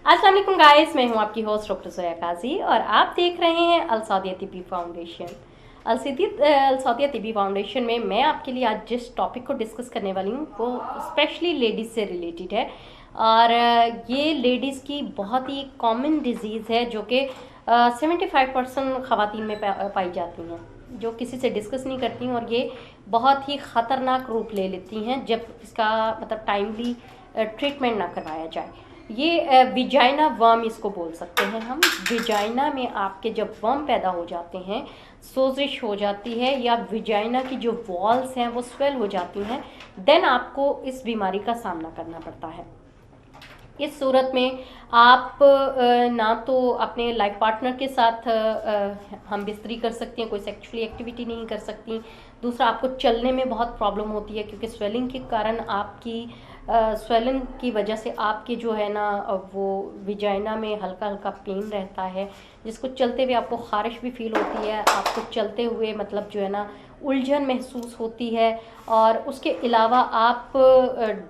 अस्सलाम वालेकुम गाइस, मैं हूं आपकी होस्ट डॉक्टर सोया काजी और आप देख रहे हैं अल सौदिया तिब्बी फाउंडेशन। अल सौदिया तिब्बी फाउंडेशन में मैं आपके लिए आज जिस टॉपिक को डिस्कस करने वाली हूं वो स्पेशली लेडीज़ से रिलेटेड है। और ये लेडीज़ की बहुत ही कॉमन डिजीज़ है जो कि 75% ख़वातीन में पाई जाती हैं, जो किसी से डिस्कस नहीं करती हैं और ये बहुत ही ख़तरनाक रूप ले लेती हैं जब इसका मतलब टाइमली ट्रीटमेंट ना करवाया जाए। ये विजाइना वर्म इसको बोल सकते हैं हम। विजाइना में आपके जब वर्म पैदा हो जाते हैं, सोजिश हो जाती है या विजाइना की जो वॉल्स हैं वो स्वेल हो जाती हैं, देन आपको इस बीमारी का सामना करना पड़ता है। इस सूरत में आप ना तो अपने लाइफ पार्टनर के साथ हम बिस्तरी कर सकती हैं, कोई सेक्सुअली एक्टिविटी नहीं कर सकती। दूसरा, आपको चलने में बहुत प्रॉब्लम होती है क्योंकि स्वेलिंग के कारण आपकी स्वेलिंग की वजह से आपके जो है ना वो विजाइना में हल्का हल्का पेन रहता है, जिसको चलते हुए आपको खारिश भी फील होती है, आपको चलते हुए मतलब जो है ना उलझन महसूस होती है। और उसके अलावा आप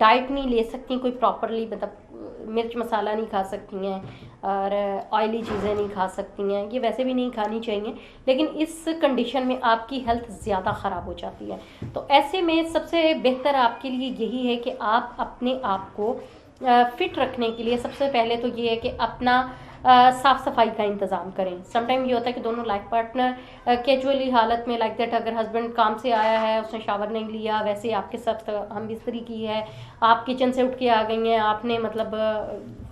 डाइट नहीं ले सकती कोई प्रॉपरली, मतलब मिर्च मसाला नहीं खा सकती हैं और ऑयली चीज़ें नहीं खा सकती हैं, ये वैसे भी नहीं खानी चाहिए, लेकिन इस कंडीशन में आपकी हेल्थ ज़्यादा ख़राब हो जाती है। तो ऐसे में सबसे बेहतर आपके लिए यही है कि आप अपने आप को फिट रखने के लिए सबसे पहले तो ये है कि अपना साफ़ सफाई का इंतज़ाम करें। समटाइम ये होता है कि दोनों लाइफ पार्टनर कैजुअली हालत में लाइक दैट, अगर हस्बैंड काम से आया है, उसने शावर नहीं लिया, वैसे आपके साथ हम बिस्तरी की है, आप किचन से उठ के आ गई हैं, आपने मतलब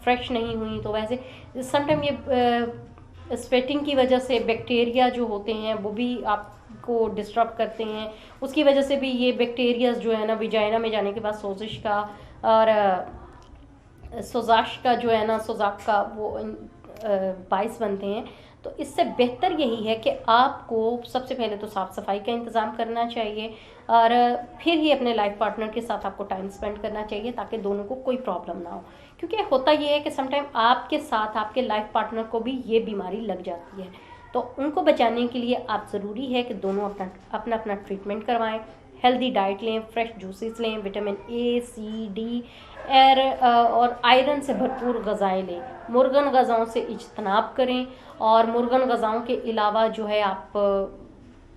फ्रेश नहीं हुई, तो वैसे समटाइम ये स्वेटिंग की वजह से बैक्टीरिया जो होते हैं वो भी आपको डिस्टर्ब करते हैं। उसकी वजह से भी ये बैक्टीरियाज जो है ना विजाइना में जाने के बाद सोजिश का और सोजाश का जो है ना सोजाक का वो बाइस बनते हैं। तो इससे बेहतर यही है कि आपको सबसे पहले तो साफ़ सफाई का इंतज़ाम करना चाहिए और फिर ही अपने लाइफ पार्टनर के साथ आपको टाइम स्पेंड करना चाहिए ताकि दोनों को कोई प्रॉब्लम ना हो। क्योंकि होता ये है कि समटाइम आपके साथ आपके लाइफ पार्टनर को भी ये बीमारी लग जाती है, तो उनको बचाने के लिए आप ज़रूरी है कि दोनों अपना अपना ट्रीटमेंट करवाएं, हेल्दी डाइट लें, फ्रेश जूसेस लें, विटामिन ए, सी, डी और आयरन से भरपूर ग़ज़ाएँ लें। मुर्गन ग़ज़ाओं से इज्तनाब करें और मुर्गन ग़ज़ाओं के अलावा जो है आप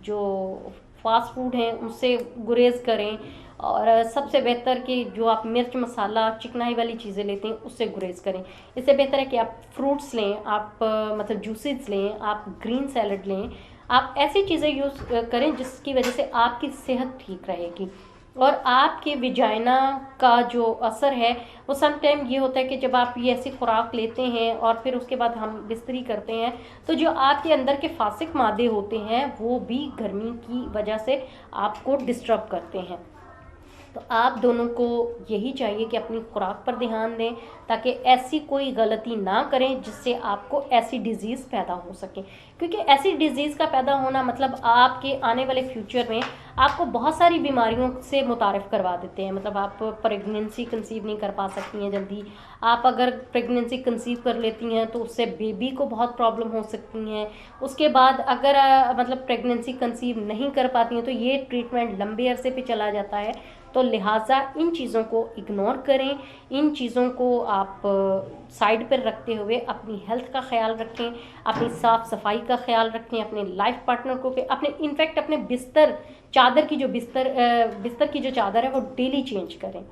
जो फास्ट फूड हैं उनसे गुरेज़ करें। और सबसे बेहतर कि जो आप मिर्च मसाला चिकनाई वाली चीज़ें लेते हैं उससे गुरेज़ करें। इससे बेहतर है कि आप फ्रूट्स लें, आप मतलब जूसेस लें, आप ग्रीन सैलड लें, आप ऐसी चीज़ें यूज़ करें जिसकी वजह से आपकी सेहत ठीक रहेगी। और आपके विजाइना का जो असर है वो सम टाइम ये होता है कि जब आप ये ऐसी खुराक लेते हैं और फिर उसके बाद हम बिस्तरी करते हैं तो जो आपके अंदर के फासिक मादे होते हैं वो भी गर्मी की वजह से आपको डिस्टर्ब करते हैं। तो आप दोनों को यही चाहिए कि अपनी खुराक पर ध्यान दें ताकि ऐसी कोई गलती ना करें जिससे आपको ऐसी डिज़ीज़ पैदा हो सके। क्योंकि ऐसी डिज़ीज़ का पैदा होना मतलब आपके आने वाले फ्यूचर में आपको बहुत सारी बीमारियों से मुतारिफ़ करवा देते हैं। मतलब आप प्रेगनेंसी कंसीव नहीं कर पा सकती हैं जल्दी। आप अगर प्रेगनेंसी कंसीव कर लेती हैं तो उससे बेबी को बहुत प्रॉब्लम हो सकती हैं। उसके बाद अगर मतलब प्रेगनेंसी कंसीव नहीं कर पाती हैं तो ये ट्रीटमेंट लंबे अरसे पे चला जाता है। तो लिहाजा इन चीज़ों को इग्नोर करें, इन चीज़ों को आप साइड पर रखते हुए अपनी हेल्थ का ख्याल रखें, अपनी साफ़ सफाई का ख्याल रखें, अपने लाइफ पार्टनर को अपने इनफैक्ट अपने चादर की जो बिस्तर की जो चादर है वो डेली चेंज करें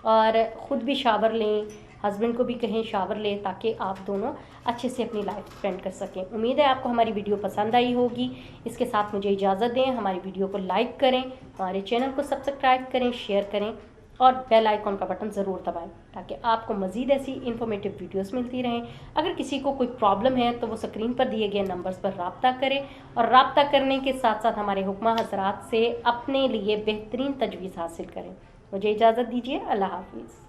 और ख़ुद भी शावर लें, हस्बैंड को भी कहें शावर लें ताकि आप दोनों अच्छे से अपनी लाइफ स्पेंड कर सकें। उम्मीद है आपको हमारी वीडियो पसंद आई होगी। इसके साथ मुझे इजाज़त दें, हमारी वीडियो को लाइक करें, हमारे चैनल को सब्सक्राइब करें, शेयर करें और बेल आइकॉन का बटन ज़रूर दबाएं ताकि आपको मज़ीद ऐसी इन्फॉर्मेटिव वीडियोस मिलती रहें। अगर किसी को कोई प्रॉब्लम है तो वो स्क्रीन पर दिए गए नंबर्स पर रब्ता करें और रब्ता करने के साथ साथ हमारे हुक्मा हज़रात से अपने लिए बेहतरीन तजवीज़ हासिल करें। मुझे इजाज़त दीजिए। अल्लाह हाफिज़।